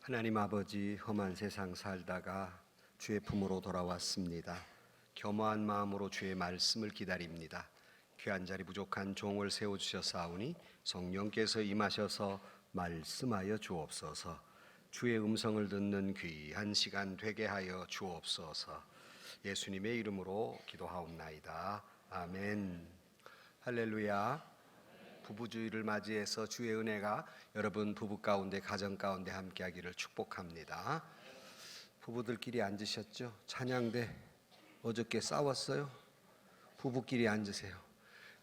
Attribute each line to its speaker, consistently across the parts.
Speaker 1: 하나님 아버지, 험한 세상 살다가 주의 품으로 돌아왔습니다. 겸허한 마음으로 주의 말씀을 기다립니다. 귀한 자리 부족한 종을 세워주셨사오니 성령께서 임하셔서 말씀하여 주옵소서. 주의 음성을 듣는 귀한 시간 되게 하여 주옵소서. 예수님의 이름으로 기도하옵나이다. 아멘. 할렐루야. 부부주의를 맞이해서 주의 은혜가 여러분 부부 가운데, 가정 가운데 함께하기를 축복합니다. 부부들끼리 앉으셨죠? 찬양대 어저께 싸웠어요? 부부끼리 앉으세요.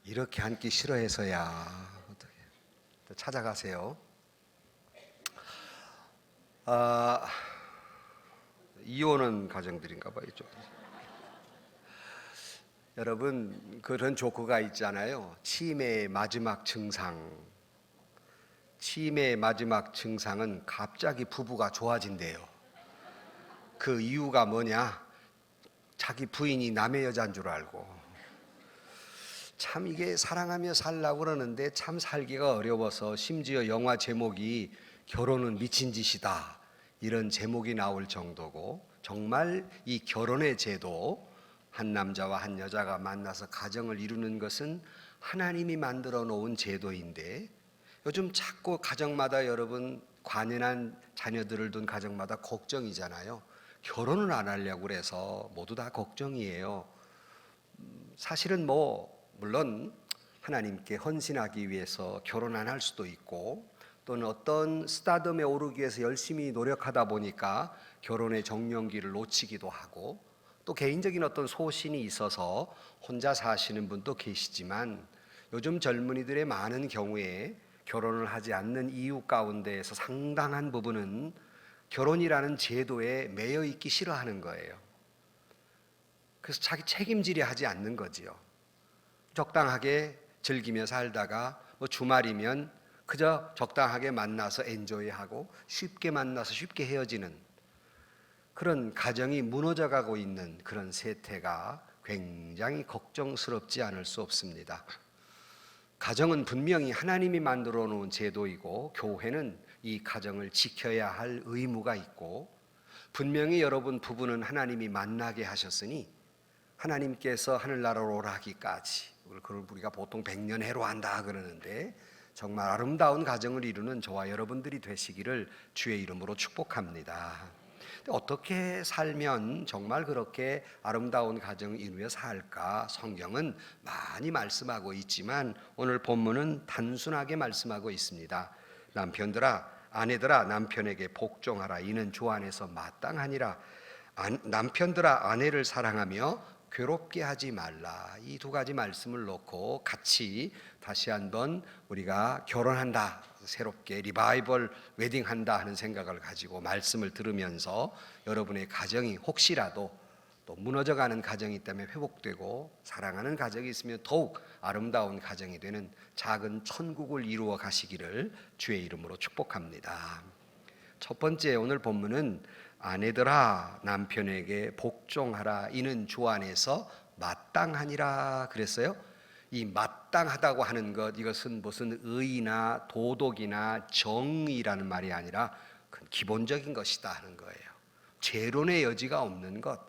Speaker 1: 이렇게 앉기 싫어해서야 어떻게 찾아가세요. 이혼한 가정들인가 봐요. 좀. 여러분, 그런 조커가 있잖아요. 치매의 마지막 증상. 치매의 마지막 증상은 갑자기 부부가 좋아진대요. 그 이유가 뭐냐? 자기 부인이 남의 여자인 줄 알고. 참 이게 사랑하며 살라고 그러는데 참 살기가 어려워서 심지어 영화 제목이 결혼은 미친 짓이다, 이런 제목이 나올 정도고, 정말 이 결혼의 제도, 한 남자와 한 여자가 만나서 가정을 이루는 것은 하나님이 만들어 놓은 제도인데, 요즘 자꾸 가정마다 여러분 관연한 자녀들을 둔 가정마다 걱정이잖아요. 결혼을 안 하려고 그래서 모두 다 걱정이에요. 사실은 물론 하나님께 헌신하기 위해서 결혼 안 할 수도 있고, 또는 어떤 스타덤에 오르기 위해서 열심히 노력하다 보니까 결혼의 정년기를 놓치기도 하고, 또 개인적인 어떤 소신이 있어서 혼자 사시는 분도 계시지만, 요즘 젊은이들의 많은 경우에 결혼을 하지 않는 이유 가운데에서 상당한 부분은 결혼이라는 제도에 매여 있기 싫어하는 거예요. 그래서 자기 책임지려 하지 않는 거지요. 적당하게 즐기며 살다가 주말이면 그저 적당하게 만나서 엔조이하고 쉽게 만나서 쉽게 헤어지는 그런 가정이 무너져가고 있는 그런 세태가 굉장히 걱정스럽지 않을 수 없습니다. 가정은 분명히 하나님이 만들어 놓은 제도이고, 교회는 이 가정을 지켜야 할 의무가 있고, 분명히 여러분 부부는 하나님이 만나게 하셨으니 하나님께서 하늘나라로 오라 하기까지, 그걸 우리가 보통 100년 해로 한다 그러는데, 정말 아름다운 가정을 이루는 저와 여러분들이 되시기를 주의 이름으로 축복합니다. 어떻게 살면 정말 그렇게 아름다운 가정을 이루며 살까? 성경은 많이 말씀하고 있지만 오늘 본문은 단순하게 말씀하고 있습니다. 남편들아, 아내들아, 남편에게 복종하라. 이는 주 안에서 마땅하니라. 남편들아, 아내를 사랑하며 괴롭게 하지 말라. 이 두 가지 말씀을 놓고 같이 다시 한번 우리가 결혼한다, 새롭게 리바이벌 웨딩한다 하는 생각을 가지고 말씀을 들으면서 여러분의 가정이 혹시라도 또 무너져가는 가정이 있다면 회복되고, 사랑하는 가정이 있으면 더욱 아름다운 가정이 되는 작은 천국을 이루어 가시기를 주의 이름으로 축복합니다. 첫 번째, 오늘 본문은 아내들아 남편에게 복종하라. 이는 주 안에서 마땅하니라 그랬어요. 이 마땅하다고 하는 것, 이것은 무슨 의나 도덕이나 정의라는 말이 아니라 기본적인 것이다 하는 거예요. 재론의 여지가 없는 것,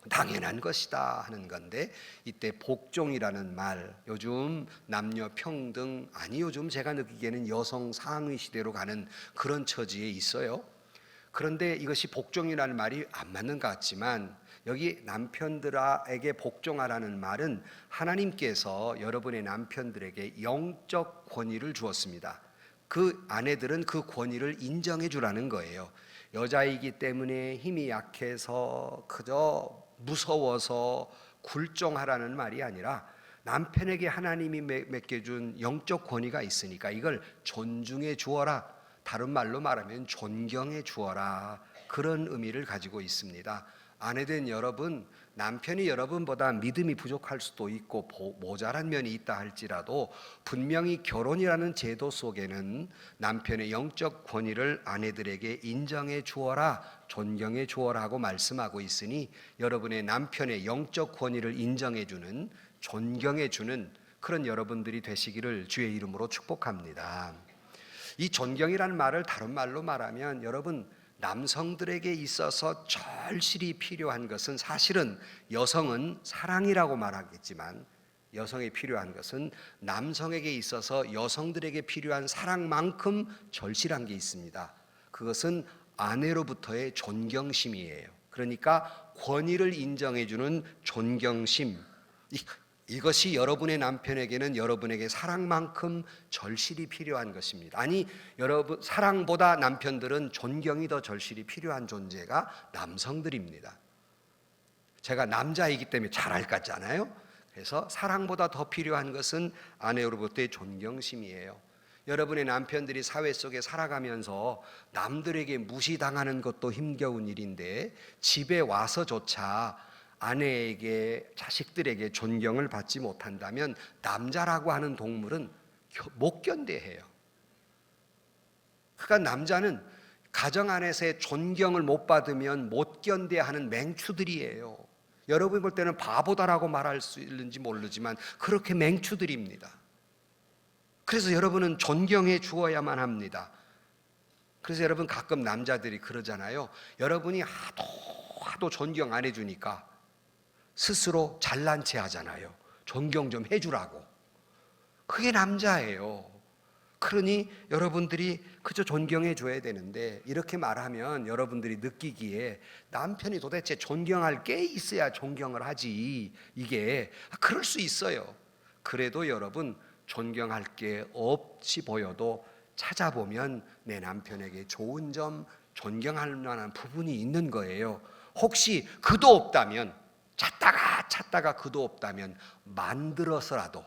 Speaker 1: 당연한 것이다 하는 건데, 이때 복종이라는 말, 요즘 남녀 평등, 아니 요즘 제가 느끼기에는 여성 상위 시대로 가는 그런 처지에 있어요. 그런데 이것이 복종이라는 말이 안 맞는 것 같지만, 여기 남편들에게 복종하라는 말은 하나님께서 여러분의 남편들에게 영적 권위를 주었습니다. 그 아내들은 그 권위를 인정해 주라는 거예요. 여자이기 때문에 힘이 약해서 그저 무서워서 굴종하라는 말이 아니라, 남편에게 하나님이 맡겨준 영적 권위가 있으니까 이걸 존중해 주어라. 다른 말로 말하면 존경해 주어라. 그런 의미를 가지고 있습니다. 아내된 여러분, 남편이 여러분보다 믿음이 부족할 수도 있고 모자란 면이 있다 할지라도, 분명히 결혼이라는 제도 속에는 남편의 영적 권위를 아내들에게 인정해 주어라, 존경해 주어라 하고 말씀하고 있으니, 여러분의 남편의 영적 권위를 인정해 주는, 존경해 주는 그런 여러분들이 되시기를 주의 이름으로 축복합니다. 이 존경이라는 말을 다른 말로 말하면, 여러분 남성들에게 있어서 절실히 필요한 것은 사실은 여성은 사랑이라고 말하겠지만 여성에 필요한 것은 남성에게 있어서 여성들에게 필요한 사랑만큼 절실한 게 있습니다. 그것은 아내로부터의 존경심이에요. 그러니까 권위를 인정해주는 존경심. 이것이 여러분의 남편에게는 여러분에게 사랑만큼 절실히 필요한 것입니다. 아니, 여러분 사랑보다 남편들은 존경이 더 절실히 필요한 존재가 남성들입니다. 제가 남자이기 때문에 잘 알 것 같잖아요. 그래서 사랑보다 더 필요한 것은 아내로부터의 존경심이에요. 여러분의 남편들이 사회 속에 살아가면서 남들에게 무시당하는 것도 힘겨운 일인데 집에 와서조차 아내에게 자식들에게 존경을 받지 못한다면 남자라고 하는 동물은 못 견뎌해요. 그러니까 남자는 가정 안에서의 존경을 못 받으면 못 견뎌하는 맹추들이에요. 여러분이 볼 때는 바보다라고 말할 수 있는지 모르지만 그렇게 맹추들입니다. 그래서 여러분은 존경해 주어야만 합니다. 그래서 여러분 가끔 남자들이 그러잖아요. 여러분이 하도 존경 안 해주니까 스스로 잘난 체 하잖아요. 존경 좀 해주라고. 그게 남자예요. 그러니 여러분들이 그저 존경해 줘야 되는데 이렇게 말하면 여러분들이 느끼기에 남편이 도대체 존경할 게 있어야 존경을 하지. 이게 그럴 수 있어요. 그래도 여러분 존경할 게 없이 보여도 찾아보면 내 남편에게 좋은 점, 존경할 만한 부분이 있는 거예요. 혹시 그도 없다면 찾다가 그도 없다면 만들어서라도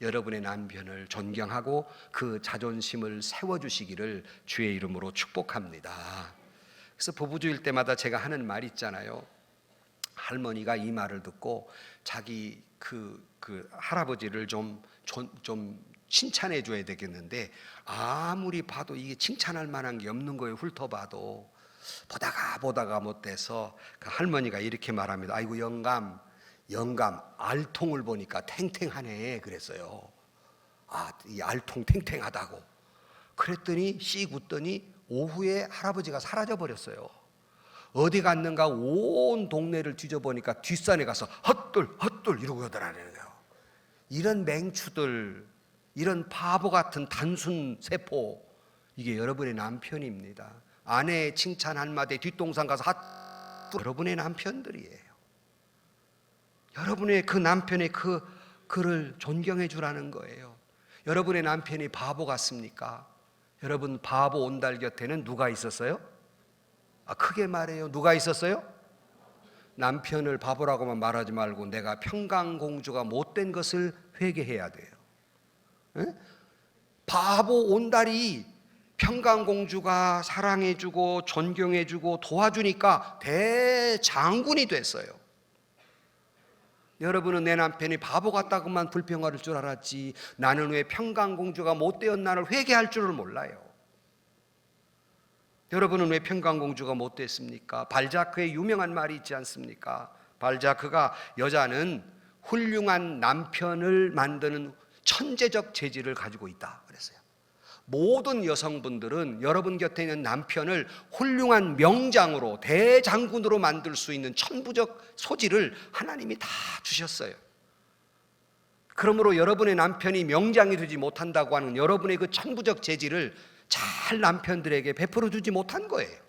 Speaker 1: 여러분의 남편을 존경하고 그 자존심을 세워주시기를 주의 이름으로 축복합니다. 그래서 부부주일 때마다 제가 하는 말 있잖아요. 할머니가 이 말을 듣고 자기 그 할아버지를 좀 칭찬해 줘야 되겠는데 아무리 봐도 이게 칭찬할 만한 게 없는 거예요. 훑어봐도 보다가 못돼서 그 할머니가 이렇게 말합니다. 아이고 영감 알통을 보니까 탱탱하네 그랬어요. 이 알통 탱탱하다고 그랬더니 씩 웃더니 오후에 할아버지가 사라져 버렸어요. 어디 갔는가 온 동네를 뒤져보니까 뒷산에 가서 헛돌 이러고 그러더라는 거예요. 이런 맹추들, 이런 바보 같은 단순 세포, 이게 여러분의 남편입니다. 아내의 칭찬 한마디에 뒷동산 가서 여러분의 남편들이에요. 여러분의 그 남편의 그를 존경해 주라는 거예요. 여러분의 남편이 바보 같습니까? 여러분 바보 온달 곁에는 누가 있었어요? 크게 말해요. 누가 있었어요? 남편을 바보라고만 말하지 말고 내가 평강공주가 못된 것을 회개해야 돼요. 에? 바보 온달이 평강공주가 사랑해주고 존경해주고 도와주니까 대장군이 됐어요. 여러분은 내 남편이 바보 같다고만 불평할 줄 알았지 나는 왜 평강공주가 못되었나를 회개할 줄을 몰라요. 여러분은 왜 평강공주가 못됐습니까? 발자크의 유명한 말이 있지 않습니까? 발자크가 여자는 훌륭한 남편을 만드는 천재적 재질을 가지고 있다 그랬어요. 모든 여성분들은 여러분 곁에 있는 남편을 훌륭한 명장으로 대장군으로 만들 수 있는 천부적 소질을 하나님이 다 주셨어요. 그러므로 여러분의 남편이 명장이 되지 못한다고 하는 여러분의 그 천부적 재질을 잘 남편들에게 베풀어 주지 못한 거예요.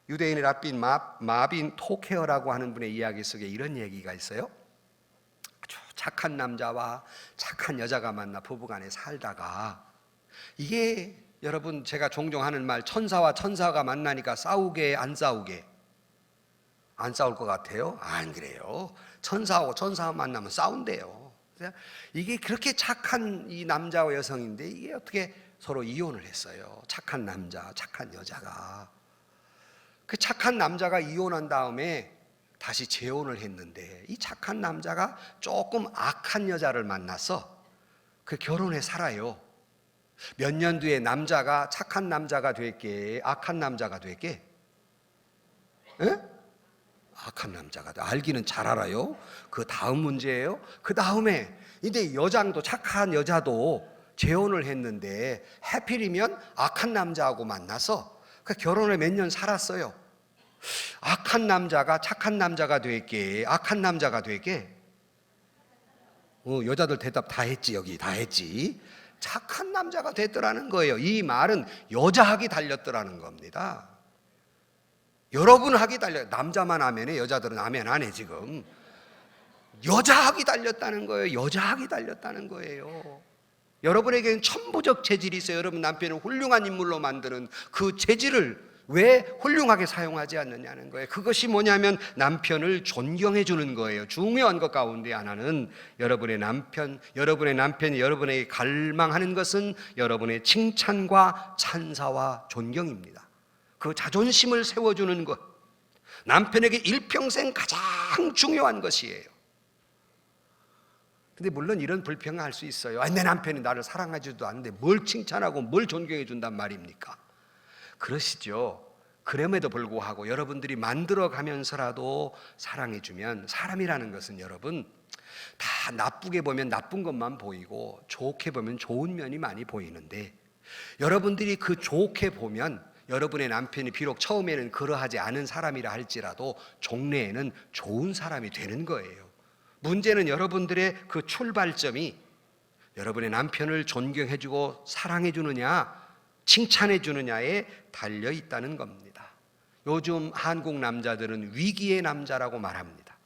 Speaker 1: 유대인의 랍빈 마빈 토케어라고 하는 분의 이야기 속에 이런 얘기가 있어요. 아주 착한 남자와 착한 여자가 만나 부부간에 살다가 이게 여러분 제가 종종 하는 말 천사와 천사가 만나니까 싸우게 안 싸우게? 안 싸울 것 같아요? 안 그래요. 천사하고 천사 만나면 싸운대요. 이게 그렇게 착한 이 남자와 여성인데 이게 어떻게 서로 이혼을 했어요. 착한 남자, 착한 여자가. 그 착한 남자가 이혼한 다음에 다시 재혼을 했는데 이 착한 남자가 조금 악한 여자를 만나서 그 결혼해 살아요. 몇 년 뒤에 남자가 착한 남자가 될게 악한 남자가 될게? 에? 악한 남자가 알기는 잘 알아요. 그 다음 문제예요. 그 다음에 이제 여장도 착한 여자도 재혼을 했는데 하필이면 악한 남자하고 만나서 그 결혼을 몇 년 살았어요. 악한 남자가 착한 남자가 되게, 악한 남자가 되게. 여자들 대답 다 했지, 여기 다 했지. 착한 남자가 됐더라는 거예요. 이 말은 여자학이 달렸더라는 겁니다. 여러분 학이 달려. 남자만 아멘해, 여자들은 아멘 안 해 지금. 여자학이 달렸다는 거예요. 여자학이 달렸다는 거예요. 여러분에게는 천부적 재질이 있어요. 여러분 남편을 훌륭한 인물로 만드는 그 재질을 왜 훌륭하게 사용하지 않느냐는 거예요. 그것이 뭐냐면 남편을 존경해 주는 거예요. 중요한 것 가운데 하나는 여러분의 남편이 여러분에게 갈망하는 것은 여러분의 칭찬과 찬사와 존경입니다. 그 자존심을 세워주는 것, 남편에게 일평생 가장 중요한 것이에요. 근데 물론 이런 불평을 할 수 있어요. 내 남편이 나를 사랑하지도 않는데 뭘 칭찬하고 뭘 존경해 준단 말입니까? 그러시죠. 그럼에도 불구하고 여러분들이 만들어가면서라도 사랑해주면, 사람이라는 것은 여러분 다 나쁘게 보면 나쁜 것만 보이고 좋게 보면 좋은 면이 많이 보이는데, 여러분들이 그 좋게 보면 여러분의 남편이 비록 처음에는 그러하지 않은 사람이라 할지라도 종래에는 좋은 사람이 되는 거예요. 문제는 여러분들의 그 출발점이 여러분의 남편을 존경해주고 사랑해주느냐 칭찬해주느냐에 달려있다는 겁니다. 요즘 한국 남자들은 위기의 남자라고 말합니다.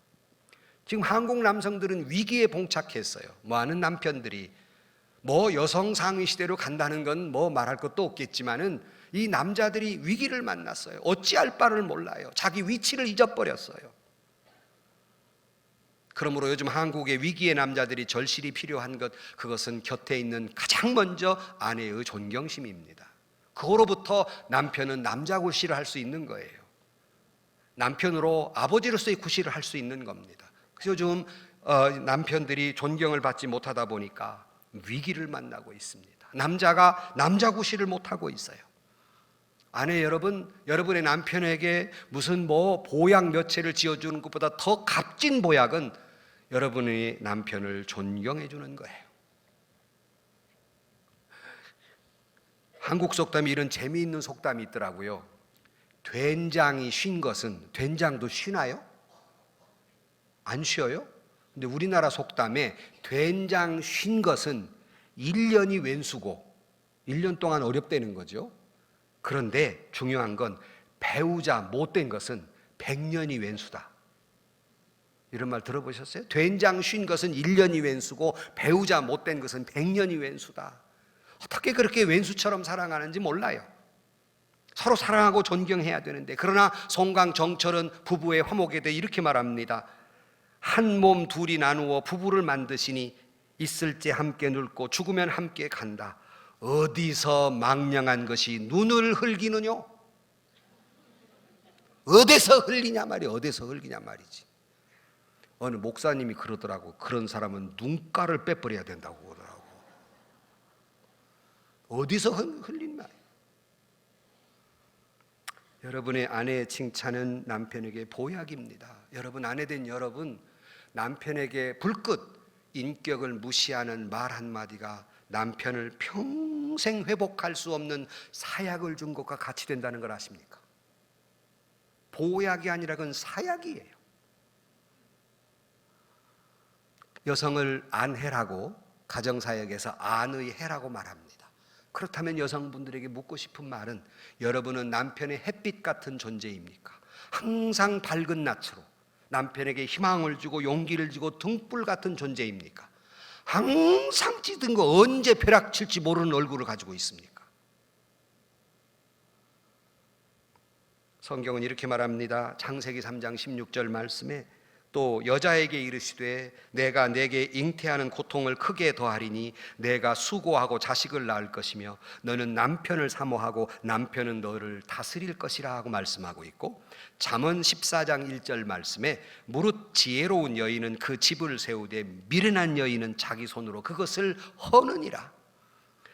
Speaker 1: 지금 한국 남성들은 위기에 봉착했어요. 뭐하는 남편들이 여성 상위 시대로 간다는 건 말할 것도 없겠지만은 이 남자들이 위기를 만났어요. 어찌할 바를 몰라요. 자기 위치를 잊어버렸어요. 그러므로 요즘 한국의 위기의 남자들이 절실히 필요한 것, 그것은 곁에 있는 가장 먼저 아내의 존경심입니다. 그거로부터 남편은 남자 구실을 할 수 있는 거예요. 남편으로 아버지로서의 구실을 할 수 있는 겁니다. 그래서 요즘 남편들이 존경을 받지 못하다 보니까 위기를 만나고 있습니다. 남자가 남자 구실을 못하고 있어요. 아내 여러분, 여러분의 남편에게 무슨 보약 몇 채를 지어주는 것보다 더 값진 보약은 여러분의 남편을 존경해 주는 거예요. 한국 속담에 이런 재미있는 속담이 있더라고요. 된장이 쉰 것은, 된장도 쉬나요? 안 쉬어요? 근데 우리나라 속담에 된장 쉰 것은 1년이 웬수고 1년 동안 어렵다는 거죠. 그런데 중요한 건 배우자 못된 것은 100년이 웬수다. 이런 말 들어보셨어요? 된장 쉰 것은 1년이 웬수고 배우자 못된 것은 100년이 웬수다. 어떻게 그렇게 웬수처럼 사랑하는지 몰라요. 서로 사랑하고 존경해야 되는데, 그러나 송강정철은 부부의 화목에 대해 이렇게 말합니다. 한 몸 둘이 나누어 부부를 만드시니 있을 때 함께 늙고 죽으면 함께 간다. 어디서 망령한 것이 눈을 흘기느냐? 어디서 흘리냐 말이야. 어디서 흘리냐 말이지. 어느 목사님이 그러더라고. 그런 사람은 눈가를 빼버려야 된다고 그러더라고. 어디서 흘린 말이야. 여러분의 아내의 칭찬은 남편에게 보약입니다. 여러분, 아내된 여러분, 남편에게 불끝 인격을 무시하는 말 한마디가 남편을 평생 회복할 수 없는 사약을 준 것과 같이 된다는 걸 아십니까? 보약이 아니라 그건 사약이에요. 여성을 안해라고 가정사역에서 안의 해라고 말합니다. 그렇다면 여성분들에게 묻고 싶은 말은, 여러분은 남편의 햇빛 같은 존재입니까? 항상 밝은 낯으로 남편에게 희망을 주고 용기를 주고 등불 같은 존재입니까? 항상 찌든 거 언제 벼락칠지 모르는 얼굴을 가지고 있습니까? 성경은 이렇게 말합니다. 창세기 3장 16절 말씀에 또 여자에게 이르시되 내가 내게 잉태하는 고통을 크게 더하리니 내가 수고하고 자식을 낳을 것이며 너는 남편을 사모하고 남편은 너를 다스릴 것이라 하고 말씀하고 있고, 잠언 14장 1절 말씀에 무릇 지혜로운 여인은 그 집을 세우되 미련한 여인은 자기 손으로 그것을 허느니라.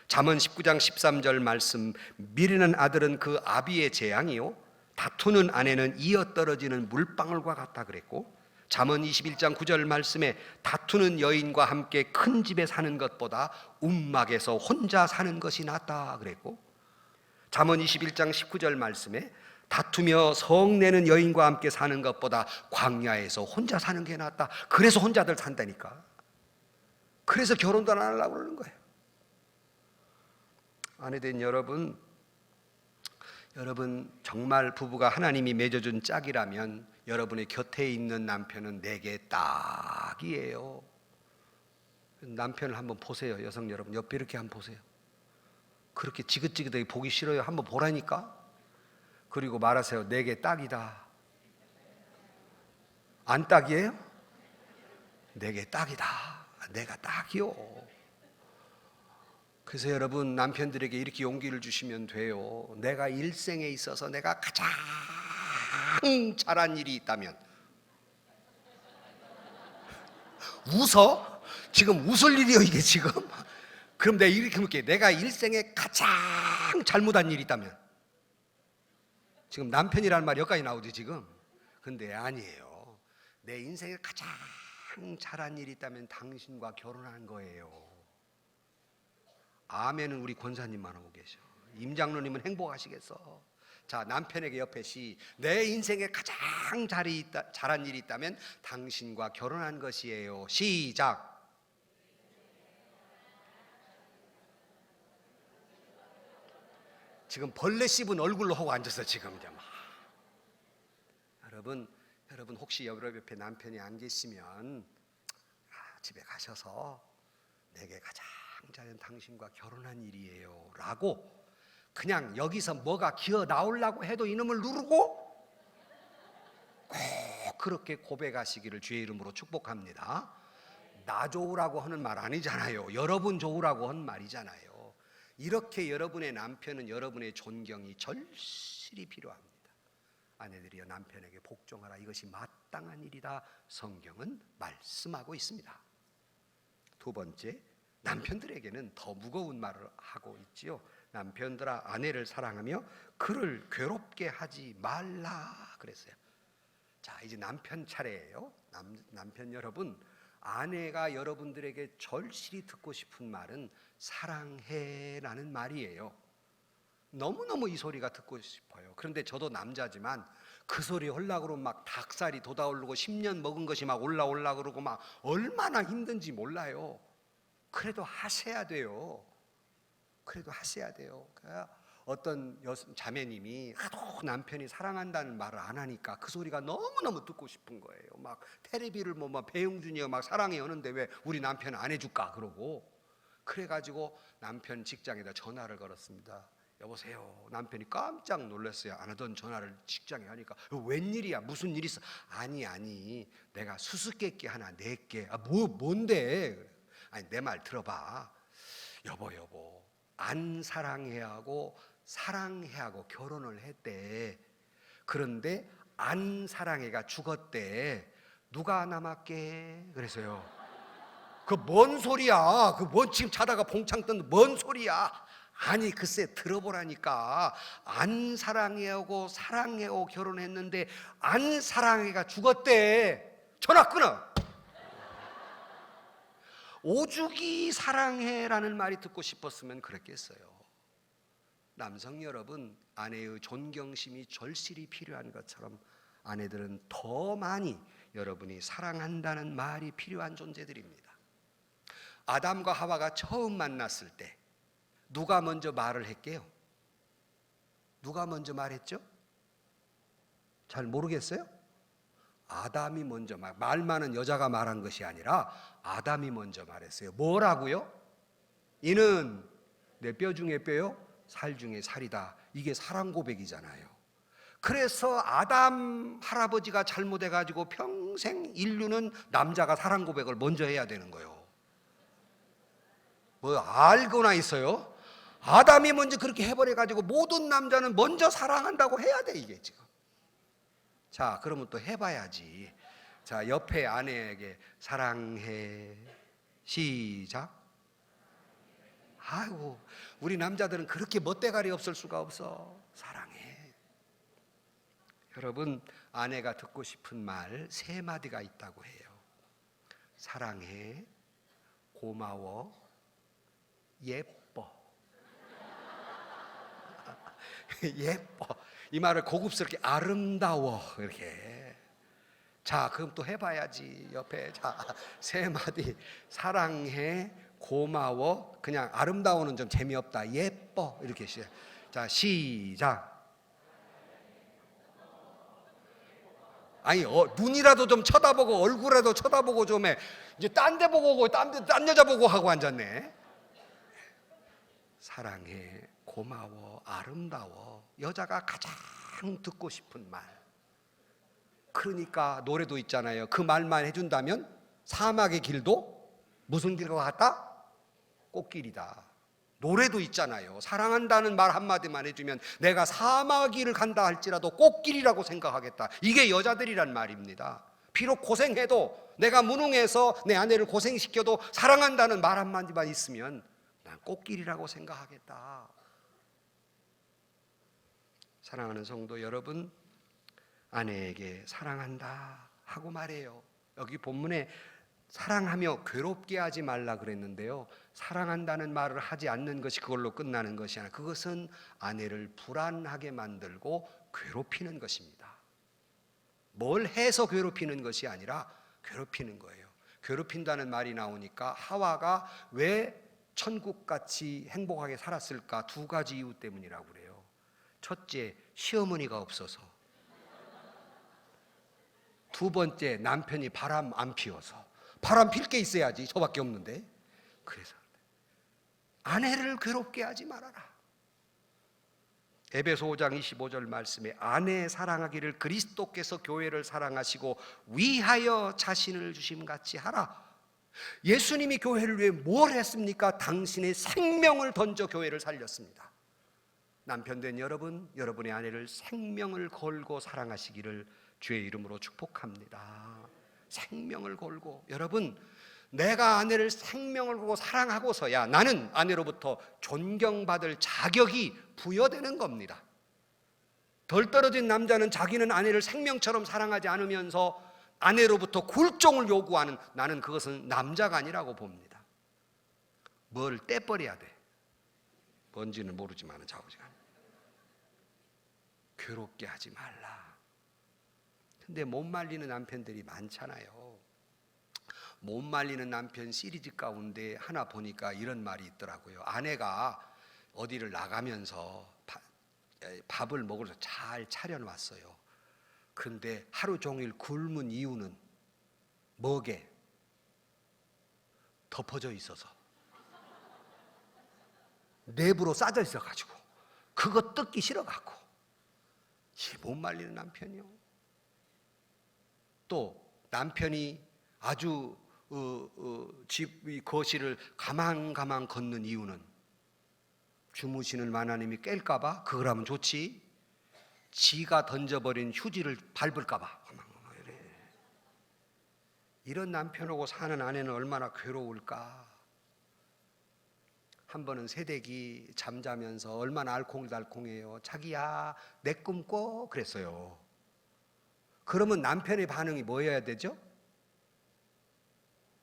Speaker 1: 잠언 19장 13절 말씀, 미련한 아들은 그 아비의 재앙이요 다투는 아내는 이어 떨어지는 물방울과 같다 그랬고, 잠언 21장 9절 말씀에 다투는 여인과 함께 큰 집에 사는 것보다 움막에서 혼자 사는 것이 낫다 그랬고, 잠언 21장 19절 말씀에 다투며 성내는 여인과 함께 사는 것보다 광야에서 혼자 사는 게 낫다. 그래서 혼자들 산다니까. 그래서 결혼도 안 하려고 그러는 거예요. 아내된 여러분 정말 부부가 하나님이 맺어준 짝이라면 여러분의 곁에 있는 남편은 내게 딱이에요. 남편을 한번 보세요. 여성 여러분 옆에 이렇게 한번 보세요. 그렇게 지긋지긋하게 보기 싫어요? 한번 보라니까. 그리고 말하세요. 내게 딱이다. 안 딱이에요? 내게 딱이다. 내가 딱이요. 그래서 여러분 남편들에게 이렇게 용기를 주시면 돼요. 내가 일생에 있어서 내가 가장 잘한 일이 있다면, 웃어? 지금 웃을 일이요 이게 지금? 그럼 내가 이렇게 물게. 내가 일생에 가장 잘못한 일이 있다면, 지금 남편이라는 말이 여기까지 나오지 지금? 근데 아니에요. 내 인생에 가장 잘한 일이 있다면 당신과 결혼한 거예요. 아멘은 우리 권사님만 하고 계셔. 임장로님은 행복하시겠어. 자, 남편에게 옆에 내 인생에 가장 잘한 일이 있다면 당신과 결혼한 것이에요. 시작. 지금 벌레 씹은 얼굴로 하고 앉았어 지금. 여러분 혹시 여러분 옆에 남편이 안 계시면 집에 가셔서 내게 가장 잘한 당신과 결혼한 일이에요 라고, 그냥 여기서 뭐가 기어 나오려고 해도 이놈을 누르고 꼭 그렇게 고백하시기를 주의 이름으로 축복합니다. 나 좋으라고 하는 말 아니잖아요. 여러분 좋으라고 하는 말이잖아요. 이렇게 여러분의 남편은 여러분의 존경이 절실히 필요합니다. 아내들이여 남편에게 복종하라. 이것이 마땅한 일이다. 성경은 말씀하고 있습니다. 두 번째, 남편들에게는 더 무거운 말을 하고 있지요. 남편들아 아내를 사랑하며 그를 괴롭게 하지 말라 그랬어요. 자, 이제 남편 차례예요. 남편 여러분, 아내가 여러분들에게 절실히 듣고 싶은 말은 사랑해라는 말이에요. 너무너무 이 소리가 듣고 싶어요. 그런데 저도 남자지만 그 소리 하려고 그러면 막 닭살이 돋아오르고 10년 먹은 것이 막 올라오려고 그러고 막 얼마나 힘든지 몰라요. 그래도 하셔야 돼요. 그러니까 어떤 자매님이 하도 남편이 사랑한다는 말을 안 하니까 그 소리가 너무너무 듣고 싶은 거예요. 막 테레비를 막 배용준이가 막 사랑해 하는데 왜 우리 남편은 안 해줄까 그러고, 그래가지고 남편 직장에다 전화를 걸었습니다. 여보세요. 남편이 깜짝 놀랐어요. 안 하던 전화를 직장에 하니까. 웬일이야? 무슨 일 있어? 아니 내가 수수께끼 하나 낼게. 뭔데? 아니 내 말 들어봐. 여보 안 사랑해야 하고 사랑해야 하고 결혼을 했대. 그런데 안 사랑해가 죽었대. 누가 남았게? 그래서요. 그 뭔 소리야? 그 뭔 지금 자다가 봉창 뜬 뭔 소리야? 아니 글쎄 들어보라니까. 안 사랑해하고 사랑해하고 결혼했는데 안 사랑해가 죽었대. 전화 끊어. 오죽이 사랑해라는 말이 듣고 싶었으면 그랬겠어요. 남성 여러분, 아내의 존경심이 절실히 필요한 것처럼 아내들은 더 많이 여러분이 사랑한다는 말이 필요한 존재들입니다. 아담과 하와가 처음 만났을 때 누가 먼저 말을 했게요? 누가 먼저 말했죠? 잘 모르겠어요? 아담이 먼저 말 많은 여자가 말한 것이 아니라 아담이 먼저 말했어요. 뭐라고요? 이는 내 뼈 중에 뼈요, 살 중에 살이다. 이게 사랑 고백이잖아요. 그래서 아담 할아버지가 잘못해가지고 평생 인류는 남자가 사랑 고백을 먼저 해야 되는 거예요. 뭐 알거나 있어요? 아담이 먼저 그렇게 해버려가지고 모든 남자는 먼저 사랑한다고 해야 돼 이게 지금. 자, 그러면 또 해봐야지. 자, 옆에 아내에게 사랑해. 시작. 아이고, 우리 남자들은 그렇게 멋대가리 없을 수가 없어. 사랑해. 여러분, 아내가 듣고 싶은 말 3마디가 있다고 해요. 사랑해, 고마워, 예뻐. 예뻐. 이 말을 고급스럽게 아름다워 이렇게. 자, 그럼 또 해봐야지. 옆에 자 3마디. 사랑해, 고마워, 그냥 아름다워는 좀 재미없다. 예뻐 이렇게 시작. 자, 시작. 아니, 눈이라도 좀 쳐다보고 얼굴이라도 쳐다보고 좀 해. 이제 딴 데 보고 오고 딴 여자 보고 하고 앉았네. 사랑해, 고마워, 아름다워. 여자가 가장 듣고 싶은 말. 그러니까 노래도 있잖아요. 그 말만 해준다면 사막의 길도 무슨 길과 같다? 꽃길이다. 노래도 있잖아요. 사랑한다는 말 한마디만 해주면 내가 사막의 길을 간다 할지라도 꽃길이라고 생각하겠다. 이게 여자들이란 말입니다. 비록 고생해도, 내가 무능해서 내 아내를 고생시켜도 사랑한다는 말 한마디만 있으면 난 꽃길이라고 생각하겠다. 사랑하는 성도 여러분, 아내에게 사랑한다 하고 말해요. 여기 본문에 사랑하며 괴롭게 하지 말라 그랬는데요, 사랑한다는 말을 하지 않는 것이 그걸로 끝나는 것이 아니라 그것은 아내를 불안하게 만들고 괴롭히는 것입니다. 뭘 해서 괴롭히는 것이 아니라 괴롭히는 거예요. 괴롭힌다는 말이 나오니까 하와가 왜 천국같이 행복하게 살았을까? 2가지 이유 때문이라고 그래요. 첫째, 시어머니가 없어서. 2번째, 남편이 바람 안 피워서. 바람 필 게 있어야지, 저밖에 없는데. 그래서 아내를 괴롭게 하지 말아라. 에베소 5장 25절 말씀에 아내 사랑하기를 그리스도께서 교회를 사랑하시고 위하여 자신을 주심같이 하라. 예수님이 교회를 위해 뭘 했습니까? 당신의 생명을 던져 교회를 살렸습니다. 남편 된 여러분, 여러분의 아내를 생명을 걸고 사랑하시기를 주의 이름으로 축복합니다. 생명을 걸고. 여러분, 내가 아내를 생명을 걸고 사랑하고서야 나는 아내로부터 존경받을 자격이 부여되는 겁니다. 덜 떨어진 남자는 자기는 아내를 생명처럼 사랑하지 않으면서 아내로부터 굴종을 요구하는, 나는 그것은 남자가 아니라고 봅니다. 뭘 떼버려야 돼. 뭔지는 모르지만 좌우지간 괴롭게 하지 말라. 근데 못 말리는 남편들이 많잖아요. 못 말리는 남편 시리즈 가운데 하나 보니까 이런 말이 있더라고요. 아내가 어디를 나가면서 밥을 먹으러 잘 차려놨어요. 근데 하루 종일 굶은 이유는 뭐게? 덮어져 있어서, 내부로 싸져 있어가지고 그거 뜯기 싫어갖고. 이 못 말리는 남편이요. 또 남편이 아주 집 거실을 가만가만 걷는 이유는 주무시는 마나님이 깰까봐. 그걸 하면 좋지, 지가 던져버린 휴지를 밟을까봐. 이런 남편하고 사는 아내는 얼마나 괴로울까. 한 번은 새댁이 잠자면서 얼마나 알콩달콩해요. 자기야, 내 꿈 꿔 그랬어요. 그러면 남편의 반응이 뭐여야 되죠?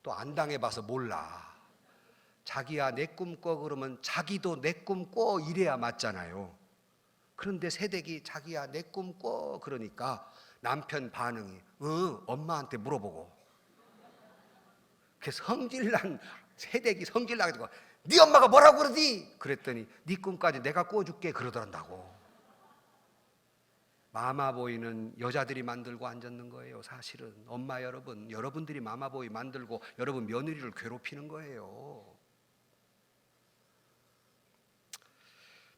Speaker 1: 또 안 당해봐서 몰라. 자기야, 내 꿈 꿔 그러면 자기도 내 꿈 꿔 이래야 맞잖아요. 그런데 새댁이 자기야, 내 꿈 꿔 그러니까 남편 반응이 엄마한테 물어보고. 그래서 성질난 새댁이 성질나가지고 네 엄마가 뭐라고 그러지? 그랬더니 네 꿈까지 내가 꿔줄게 그러더란다고. 마마보이는 여자들이 만들고 앉았는 거예요. 사실은 엄마 여러분, 여러분들이 마마보이 만들고 여러분 며느리를 괴롭히는 거예요.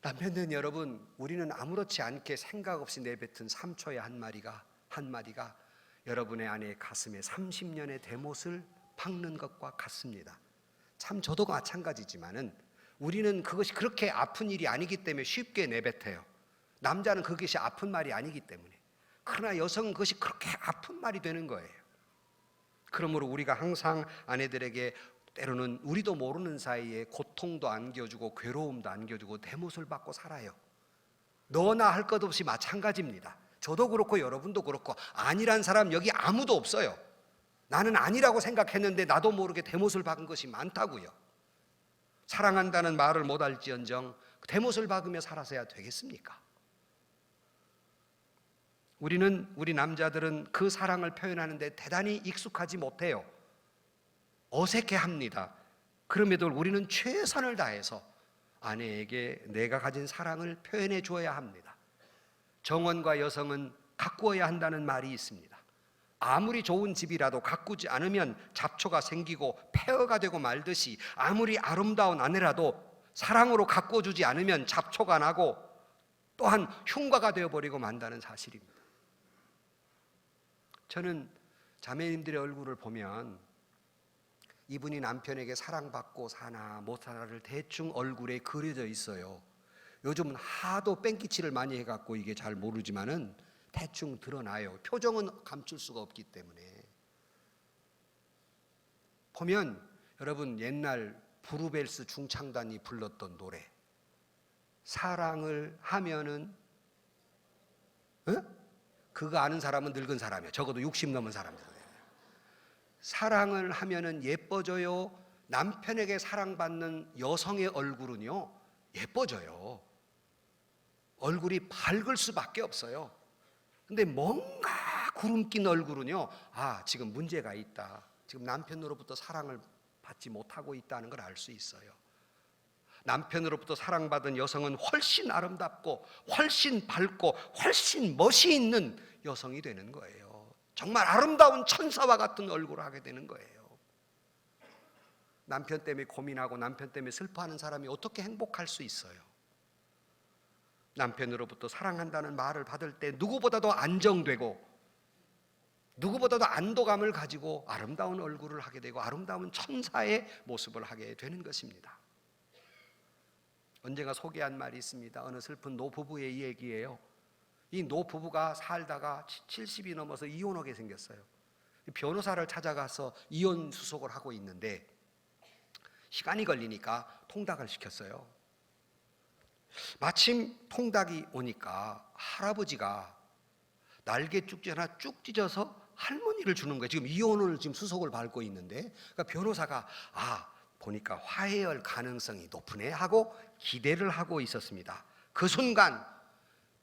Speaker 1: 남편들 여러분, 우리는 아무렇지 않게 생각 없이 내뱉은 3초의 한마디가 여러분의 아내의 가슴에 30년의 대못을 박는 것과 같습니다. 참 저도 마찬가지지만은 우리는 그것이 그렇게 아픈 일이 아니기 때문에 쉽게 내뱉어요. 남자는 그것이 아픈 말이 아니기 때문에. 그러나 여성은 그것이 그렇게 아픈 말이 되는 거예요. 그러므로 우리가 항상 아내들에게 때로는 우리도 모르는 사이에 고통도 안겨주고 괴로움도 안겨주고 대못을 받고 살아요. 너나 할 것 없이 마찬가지입니다. 저도 그렇고 여러분도 그렇고 아니란 사람 여기 아무도 없어요. 나는 아니라고 생각했는데 나도 모르게 대못을 박은 것이 많다고요. 사랑한다는 말을 못할지언정 대못을 박으며 살아서야 되겠습니까? 우리 남자들은 그 사랑을 표현하는데 대단히 익숙하지 못해요. 어색해합니다. 그럼에도 우리는 최선을 다해서 아내에게 내가 가진 사랑을 표현해 주어야 합니다. 정원과 여성은 가꾸어야 한다는 말이 있습니다. 아무리 좋은 집이라도 가꾸지 않으면 잡초가 생기고 폐허가 되고 말듯이 아무리 아름다운 아내라도 사랑으로 가꾸어주지 않으면 잡초가 나고 또한 흉과가 되어버리고 만다는 사실입니다. 저는 자매님들의 얼굴을 보면 이분이 남편에게 사랑받고 사나 못 사나를 대충 얼굴에 그려져 있어요. 요즘은 하도 뺑기치를 많이 해갖고 이게 잘 모르지만은 대충 드러나요. 표정은 감출 수가 없기 때문에. 보면 여러분 옛날 브루벨스 중창단이 불렀던 노래 사랑을 하면은 그거 아는 사람은 늙은 사람이에요. 적어도 60 넘은 사람들. 사랑을 하면은 예뻐져요. 남편에게 사랑받는 여성의 얼굴은요 예뻐져요. 얼굴이 밝을 수밖에 없어요. 근데 뭔가 구름 낀 얼굴은요 지금 문제가 있다. 지금 남편으로부터 사랑을 받지 못하고 있다는 걸 알 수 있어요. 남편으로부터 사랑받은 여성은 훨씬 아름답고 훨씬 밝고 훨씬 멋이 있는 여성이 되는 거예요. 정말 아름다운 천사와 같은 얼굴을 하게 되는 거예요. 남편 때문에 고민하고 남편 때문에 슬퍼하는 사람이 어떻게 행복할 수 있어요? 남편으로부터 사랑한다는 말을 받을 때 누구보다도 안정되고 누구보다도 안도감을 가지고 아름다운 얼굴을 하게 되고 아름다운 천사의 모습을 하게 되는 것입니다. 언젠가 소개한 말이 있습니다. 어느 슬픈 노부부의 얘기예요. 이 노부부가 살다가 70이 넘어서 이혼하게 생겼어요. 변호사를 찾아가서 이혼 수속을 하고 있는데 시간이 걸리니까 통닭을 시켰어요. 마침 통닭이 오니까 할아버지가 날개 쭉지 하나 쭉 찢어서 할머니를 주는 거예요. 지금 이혼을 지금 수속을 밟고 있는데 그러니까 변호사가 보니까 화해할 가능성이 높으네 하고 기대를 하고 있었습니다. 그 순간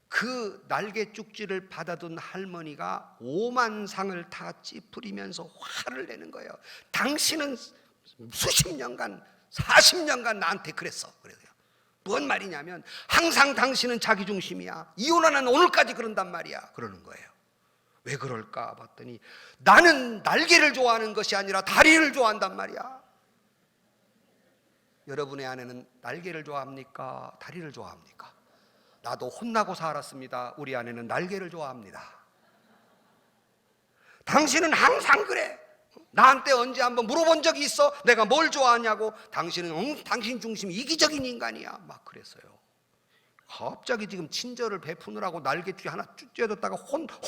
Speaker 1: 그 날개 쭉지를 받아둔 할머니가 오만상을 다 찌푸리면서 화를 내는 거예요. 당신은 수십 년간 40년간 나한테 그랬어. 그래요. 뭔 말이냐면 항상 당신은 자기중심이야. 이혼하는 오늘까지 그런단 말이야. 그러는 거예요. 왜 그럴까 봤더니 나는 날개를 좋아하는 것이 아니라 다리를 좋아한단 말이야. 여러분의 아내는 날개를 좋아합니까? 다리를 좋아합니까? 나도 혼나고 살았습니다. 우리 아내는 날개를 좋아합니다. 당신은 항상 그래. 나한테 언제 한번 물어본 적이 있어? 내가 뭘 좋아하냐고. 당신은 당신 중심 이기적인 인간이야. 막 그랬어요. 갑자기 지금 친절을 베푸느라고 날개뒤 하나 쭉 쬐뒀다가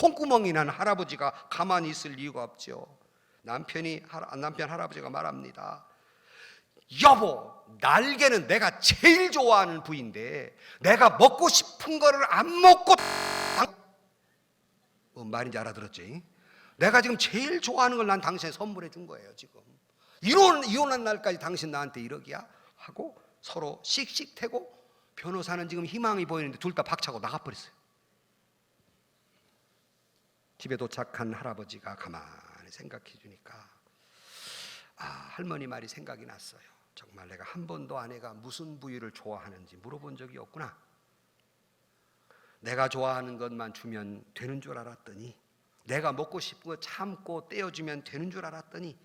Speaker 1: 혼구멍이 난 할아버지가 가만히 있을 이유가 없죠. 남편 할아버지가 말합니다. 여보, 날개는 내가 제일 좋아하는 부위인데 내가 먹고 싶은 거를 안 먹고 뭔 말인지 알아들었지? 내가 지금 제일 좋아하는 걸 난 당신에 선물해 준 거예요. 지금 이혼한 날까지 당신 나한테 이러기야? 하고 서로 씩씩대고 변호사는 지금 희망이 보이는데 둘 다 박차고 나가버렸어요. 집에 도착한 할아버지가 가만히 생각해 주니까 할머니 말이 생각이 났어요. 정말 내가 한 번도 아내가 무슨 부위를 좋아하는지 물어본 적이 없구나. 내가 좋아하는 것만 주면 되는 줄 알았더니 내가 먹고 싶은 거 참고 떼어주면 되는 줄 알았더니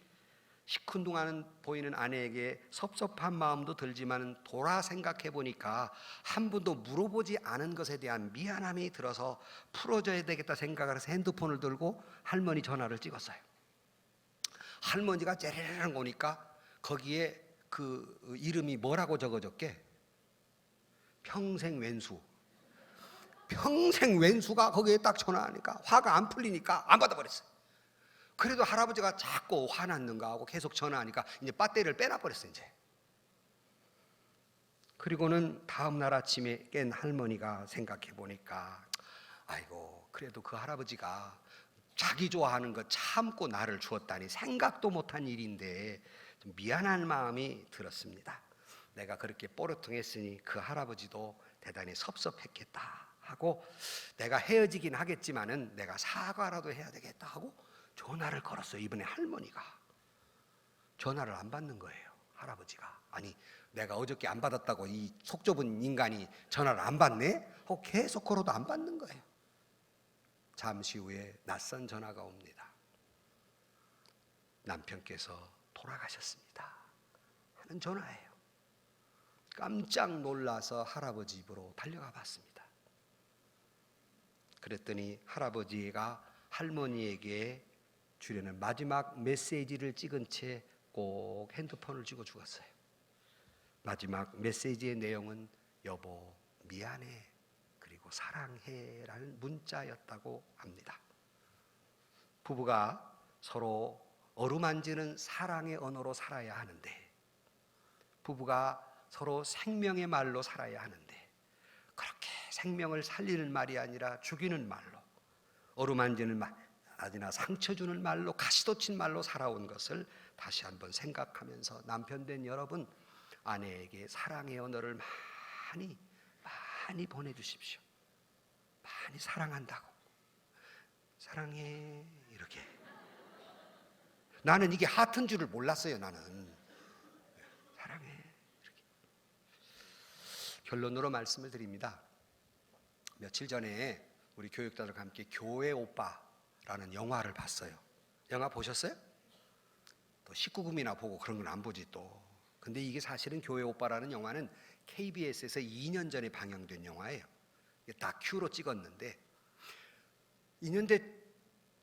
Speaker 1: 시큰둥한 보이는 아내에게 섭섭한 마음도 들지만 돌아 생각해 보니까 한 번도 물어보지 않은 것에 대한 미안함이 들어서 풀어줘야 되겠다 생각을 해서 핸드폰을 들고 할머니 전화를 찍었어요. 할머니가 째르르 오니까 거기에 그 이름이 뭐라고 적어졌게? 평생 왼수. 평생 왼수가 거기에 딱 전화하니까 화가 안 풀리니까 안 받아버렸어요. 그래도 할아버지가 자꾸 화났는가 하고 계속 전화하니까 이제 배터리를 빼놔버렸어요. 이제. 그리고는 다음 날 아침에 깬 할머니가 생각해 보니까 아이고 그래도 그 할아버지가 자기 좋아하는 거 참고 나를 주었다니 생각도 못한 일인데 좀 미안한 마음이 들었습니다. 내가 그렇게 뽀르퉁했으니 그 할아버지도 대단히 섭섭했겠다 하고, 내가 헤어지긴 하겠지만은 내가 사과라도 해야 되겠다 하고 전화를 걸었어요. 이번에 할머니가 전화를 안 받는 거예요. 할아버지가. 아니, 내가 어저께 안 받았다고 이 속 좁은 인간이 전화를 안 받네? 하고 계속 걸어도 안 받는 거예요. 잠시 후에 낯선 전화가 옵니다. 남편께서 돌아가셨습니다 하는 전화예요. 깜짝 놀라서 할아버지 집으로 달려가 봤습니다. 그랬더니 할아버지가 할머니에게 주려는 마지막 메시지를 찍은 채 꼭 핸드폰을 쥐고 죽었어요. 마지막 메시지의 내용은 여보 미안해 그리고 사랑해 라는 문자였다고 합니다. 부부가 서로 어루만지는 사랑의 언어로 살아야 하는데, 부부가 서로 생명의 말로 살아야 하는데, 그렇게 생명을 살리는 말이 아니라 죽이는 말로, 어루만지는 말 아니나 상처 주는 말로, 가시돋친 말로 살아온 것을 다시 한번 생각하면서 남편 된 여러분, 아내에게 사랑의 언어를 많이 보내주십시오. 많이 사랑한다고, 사랑해 이렇게. 나는 이게 하트인 줄을 몰랐어요. 나는 사랑해 이렇게. 결론으로 말씀을 드립니다. 며칠 전에 우리 교육자들과 함께 교회 오빠라는 영화를 봤어요. 영화 보셨어요? 또 19금이나 보고 그런 건 안 보지 또. 근데 이게 사실은 교회 오빠라는 영화는 KBS에서 2년 전에 방영된 영화예요. 다큐로 찍었는데 2년 대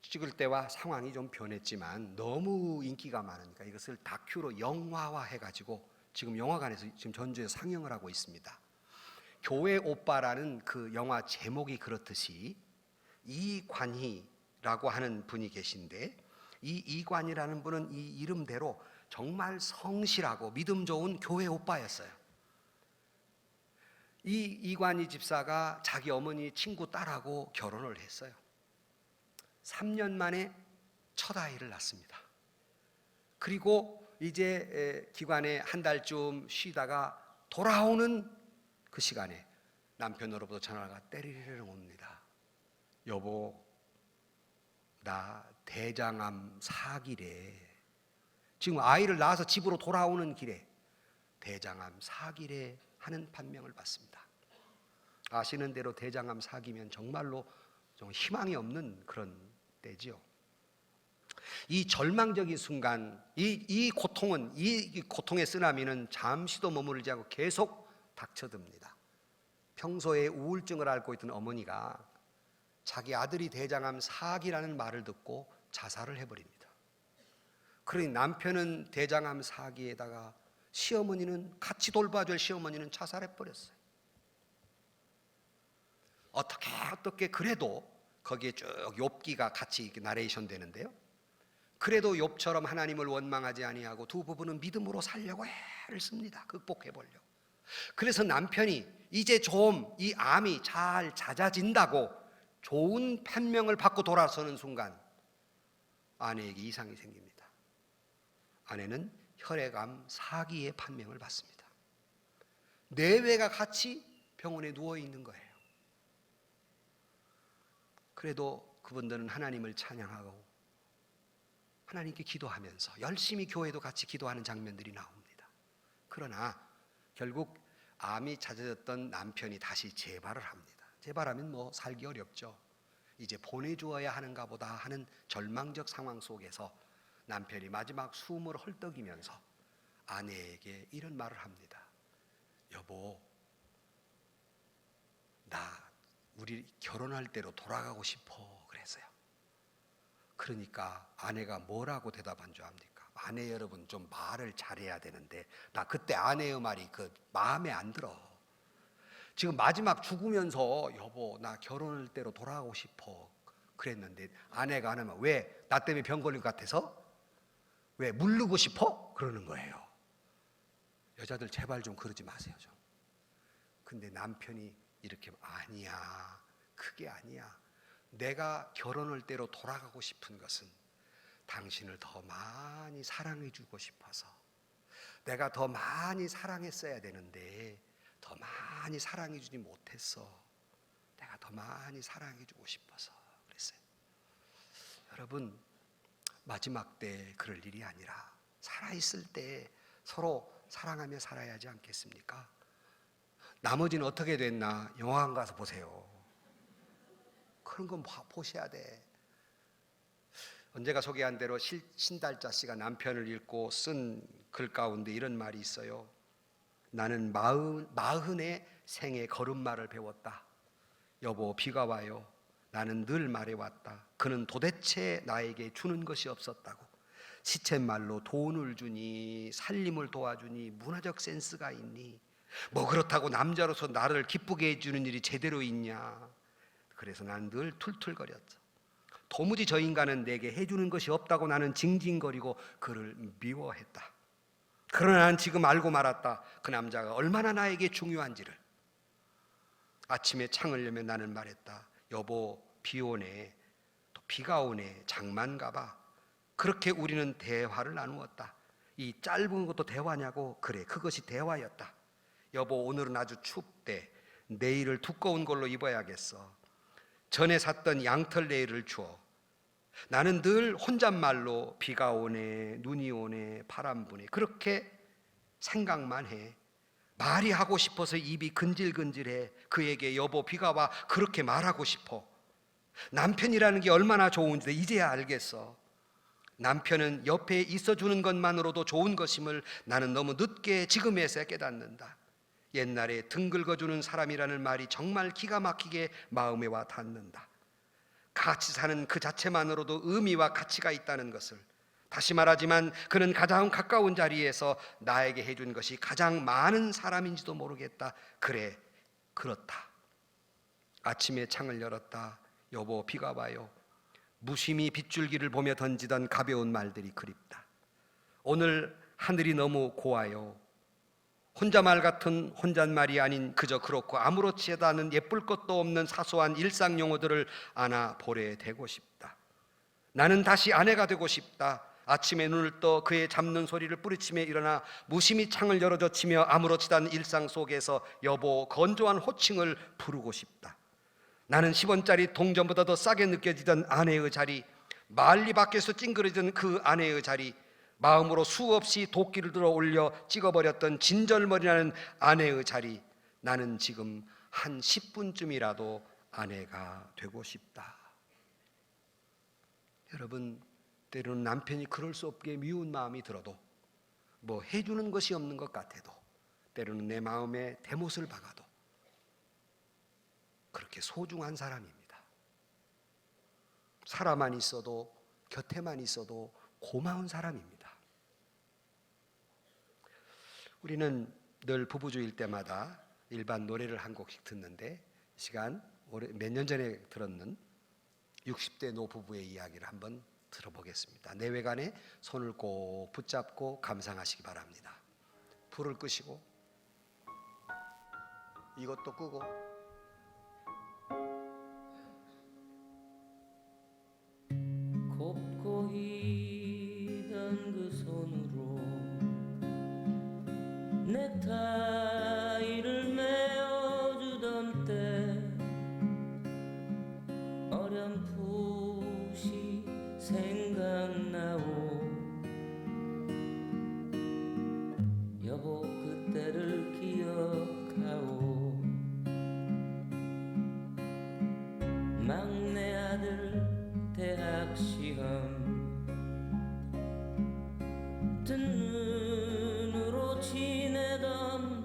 Speaker 1: 찍을 때와 상황이 좀 변했지만 너무 인기가 많으니까 이것을 다큐로 영화화 해가지고 지금 영화관에서 지금 전주에서 상영을 하고 있습니다. 교회 오빠라는 그 영화 제목이 그렇듯이 이관희라고 하는 분이 계신데, 이 이관희라는 분은 이 이름대로 정말 성실하고 믿음 좋은 교회 오빠였어요. 이 이관희 집사가 자기 어머니 친구 딸하고 결혼을 했어요. 3년 만에 첫 아이를 낳습니다. 그리고 이제 기관에 한 달쯤 쉬다가 돌아오는 그 시간에 남편으로부터 전화가 때리르르 옵니다. 여보, 나 대장암 4기래. 지금 아이를 낳아서 집으로 돌아오는 길에 대장암 4기래 하는 판명을 받습니다. 아시는 대로 대장암 4기면 정말로 좀 희망이 없는 그런 때지요. 이 절망적인 순간, 이 고통의 쓰나미는 잠시도 머무르지 않고 계속 닥쳐듭니다. 평소에 우울증을 앓고 있던 어머니가 자기 아들이 대장암 4기라는 말을 듣고 자살을 해버립니다. 그러니 남편은 대장암 4기에다가 시어머니는, 같이 돌봐줄 시어머니는 자살해버렸어요. 어떻게 그래도 거기에 쭉 욥기가 같이 이렇게 나레이션 되는데요. 그래도 욥처럼 하나님을 원망하지 아니하고 두 부부는 믿음으로 살려고 애를 씁니다. 극복해 보려고. 그래서 남편이 이제 좀 이 암이 잘 잦아진다고 좋은 판명을 받고 돌아서는 순간 아내에게 이상이 생깁니다. 아내는 혈액암 4기의 판명을 받습니다. 내외가 같이 병원에 누워 있는 거예요. 그래도 그분들은 하나님을 찬양하고 하나님께 기도하면서 열심히 교회도 같이 기도하는 장면들이 나옵니다. 그러나 결국 암이 잦아졌던 남편이 다시 재발을 합니다. 재발하면 뭐 살기 어렵죠. 이제 보내주어야 하는가 보다 하는 절망적 상황 속에서 남편이 마지막 숨을 헐떡이면서 아내에게 이런 말을 합니다. 여보, 우리 결혼할 때로 돌아가고 싶어 그랬어요. 그러니까 아내가 뭐라고 대답한 줄 압니까? 아내 여러분, 좀 말을 잘해야 되는데 나 그때 아내의 말이 그 마음에 안 들어. 지금 마지막 죽으면서 여보, 나 결혼할 때로 돌아가고 싶어 그랬는데 아내가 안 하면 왜? 나 때문에 병 걸릴 것 같아서? 왜? 물르고 싶어? 그러는 거예요. 여자들 제발 좀 그러지 마세요 좀. 근데 남편이 이렇게 아니야, 그게 아니야. 내가 결혼할 때로 돌아가고 싶은 것은 당신을 더 많이 사랑해 주고 싶어서, 내가 더 많이 사랑했어야 되는데 더 많이 사랑해 주지 못했어. 내가 더 많이 사랑해 주고 싶어서 그랬어요. 여러분, 마지막 때 그럴 일이 아니라 살아있을 때 서로 사랑하며 살아야 하지 않겠습니까? 나머지는 어떻게 됐나 영화관 가서 보세요. 그런 건 보셔야 돼. 언제가 소개한 대로 신달자 씨가 남편을 잃고 쓴 글 가운데 이런 말이 있어요. 나는 마흔의 생애 걸음마를 배웠다. 여보, 비가 와요. 나는 늘 말해왔다. 그는 도대체 나에게 주는 것이 없었다고. 시쳇말로 돈을 주니, 살림을 도와주니, 문화적 센스가 있니? 뭐 그렇다고 남자로서 나를 기쁘게 해주는 일이 제대로 있냐? 그래서 나는 늘 툴툴거렸죠. 도무지 저 인간은 내게 해주는 것이 없다고 나는 징징거리고 그를 미워했다. 그러나 난 지금 알고 말았다. 그 남자가 얼마나 나에게 중요한지를. 아침에 창을 열며 나는 말했다. 여보, 비 오네. 또 비가 오네. 장만 가봐. 그렇게 우리는 대화를 나누었다. 이 짧은 것도 대화냐고? 그래, 그것이 대화였다. 여보, 오늘은 아주 춥대. 내일을 두꺼운 걸로 입어야겠어. 전에 샀던 양털 네일을 주어. 나는 늘 혼잣말로 비가 오네, 눈이 오네, 바람 부네 그렇게 생각만 해. 말이 하고 싶어서 입이 근질근질해. 그에게 여보, 비가 와 그렇게 말하고 싶어. 남편이라는 게 얼마나 좋은지 이제야 알겠어. 남편은 옆에 있어주는 것만으로도 좋은 것임을 나는 너무 늦게 지금에서야 깨닫는다. 옛날에 등 긁어주는 사람이라는 말이 정말 기가 막히게 마음에 와 닿는다. 같이 사는 그 자체만으로도 의미와 가치가 있다는 것을. 다시 말하지만 그는 가장 가까운 자리에서 나에게 해준 것이 가장 많은 사람인지도 모르겠다. 그래, 그렇다. 아침에 창을 열었다. 여보, 비가 와요. 무심히 빗줄기를 보며 던지던 가벼운 말들이 그립다. 오늘 하늘이 너무 고와요. 혼잣말 같은 혼잣말이 아닌 그저 그렇고 아무렇지도 않은 예쁠 것도 없는 사소한 일상 용어들을 안아보래 대고 싶다. 나는 다시 아내가 되고 싶다. 아침에 눈을 떠 그의 잡는 소리를 뿌리치며 일어나 무심히 창을 열어젖히며 아무렇지도 않은 일상 속에서 여보, 건조한 호칭을 부르고 싶다. 나는 10원짜리 동전보다 더 싸게 느껴지던 아내의 자리, 만리 밖에서 찡그러지던 그 아내의 자리, 마음으로 수없이 도끼를 들어 올려 찍어버렸던 진절머리라는 아내의 자리, 나는 지금 한 10분쯤이라도 아내가 되고 싶다. 여러분, 때로는 남편이 그럴 수 없게 미운 마음이 들어도, 뭐 해주는 것이 없는 것 같아도, 때로는 내 마음에 대못을 박아도 그렇게 소중한 사람입니다. 살아만 있어도, 곁에만 있어도 고마운 사람입니다. 우리는 늘 부부주일 때마다 일반 노래를 한 곡씩 듣는데, 시간 몇 년 전에 들었는 60대 노부부의 이야기를 한번 들어보겠습니다. 내외간에 손을 꼭 붙잡고 감상하시기 바랍니다. 불을 끄시고 이것도 끄고
Speaker 2: 곱고 희던 그 손으로 넥타이를 메어주던 때 어렴풋이 생각나오. 여보, 그때를 기억하오. 막내 아들 대학 시험 뜬 눈으로 지내던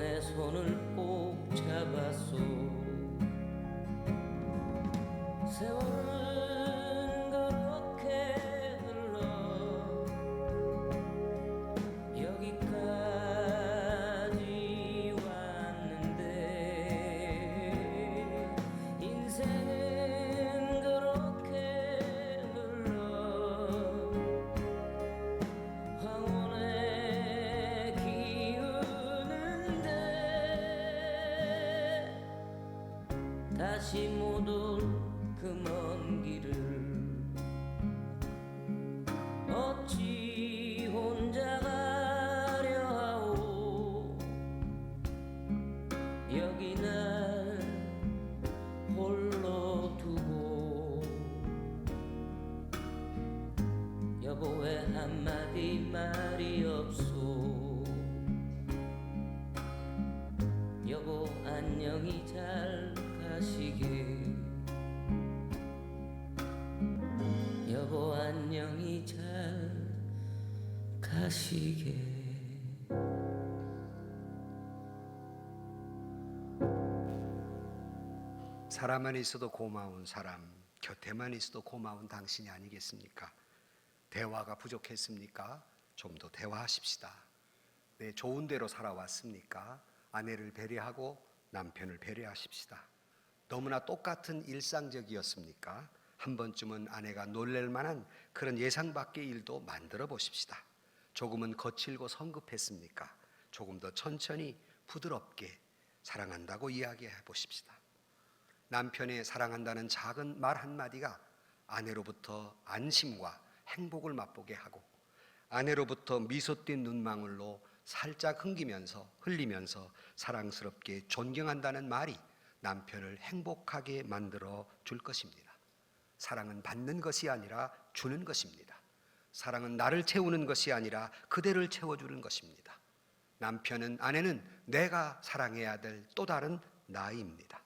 Speaker 2: 내 손을 꼭 잡았소. 세월은 그렇게 흘러 여기까지 왔는데 인생은 그렇게 흘러 황혼에 기우는데 다시 못 올 그 먼 길을 어찌 혼자 가려 하오. 여기 날 홀로 두고 여보 왜 한마디 말이 없소. 여보 안녕히 잘 가시게. 여보 안녕히 잘 가시게.
Speaker 1: 사람만 있어도 고마운 사람, 곁에만 있어도 고마운 당신이 아니겠습니까? 대화가 부족했습니까? 좀 더 대화하십시다. 네, 좋은 대로 살아왔습니까? 아내를 배려하고 남편을 배려하십시다. 너무나 똑같은 일상적이었습니까? 한 번쯤은 아내가 놀랄 만한 그런 예상 밖의 일도 만들어 보십시다. 조금은 거칠고 성급했습니까? 조금 더 천천히 부드럽게 사랑한다고 이야기해 보십시다. 남편의 사랑한다는 작은 말 한마디가 아내로부터 안심과 행복을 맛보게 하고 아내로부터 미소 띤 눈망울로 살짝 흘리면서 사랑스럽게 존경한다는 말이 남편을 행복하게 만들어 줄 것입니다. 사랑은 받는 것이 아니라 주는 것입니다. 사랑은 나를 채우는 것이 아니라 그대를 채워주는 것입니다. 남편은, 아내는 내가 사랑해야 될 또 다른 나입니다.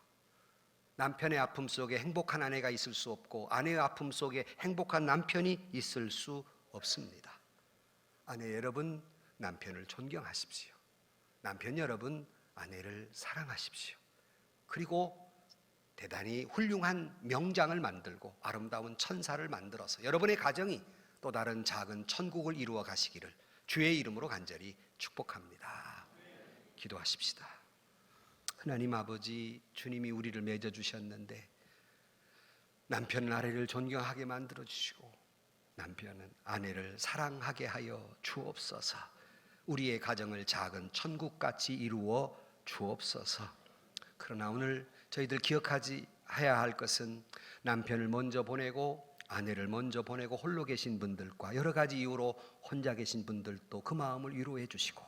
Speaker 1: 남편의 아픔 속에 행복한 아내가 있을 수 없고 아내의 아픔 속에 행복한 남편이 있을 수 없습니다. 아내 여러분, 남편을 존경하십시오. 남편 여러분, 아내를 사랑하십시오. 그리고 대단히 훌륭한 명장을 만들고 아름다운 천사를 만들어서 여러분의 가정이 또 다른 작은 천국을 이루어 가시기를 주의 이름으로 간절히 축복합니다. 기도하십시다. 하나님 아버지, 주님이 우리를 맺어 주셨는데 남편은 아내를 존경하게 만들어 주시고 남편은 아내를 사랑하게 하여 주옵소서. 우리의 가정을 작은 천국같이 이루어 주옵소서. 그러나 오늘 저희들 기억해야 할 것은 남편을 먼저 보내고 아내를 먼저 보내고 홀로 계신 분들과 여러 가지 이유로 혼자 계신 분들도 그 마음을 위로해 주시고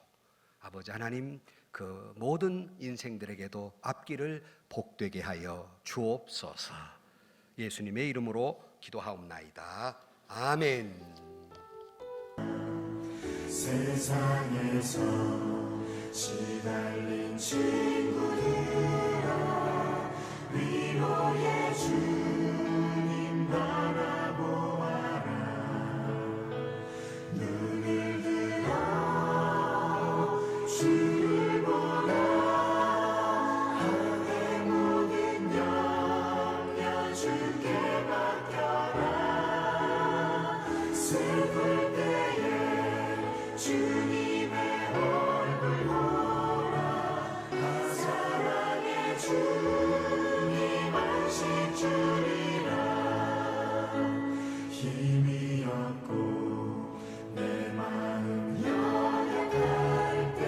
Speaker 1: 아버지 하나님 그 모든 인생들에게도 앞길을 복되게 하여 주옵소서. 예수님의 이름으로 기도하옵나이다. 아멘.
Speaker 3: 세상에서 시달린 친구들아 위로의 주님 바라보아라. 눈을 들어 주를 보라. 하늘의 모든 영역 주께 맡겨라. 슬플 때에 주님의 얼굴 보라. 사랑의 주님 안식 주리라. 힘이 없고 내 마음 연약할 때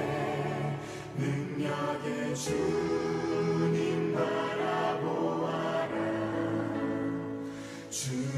Speaker 3: 능력의 주님 바라보아라. 주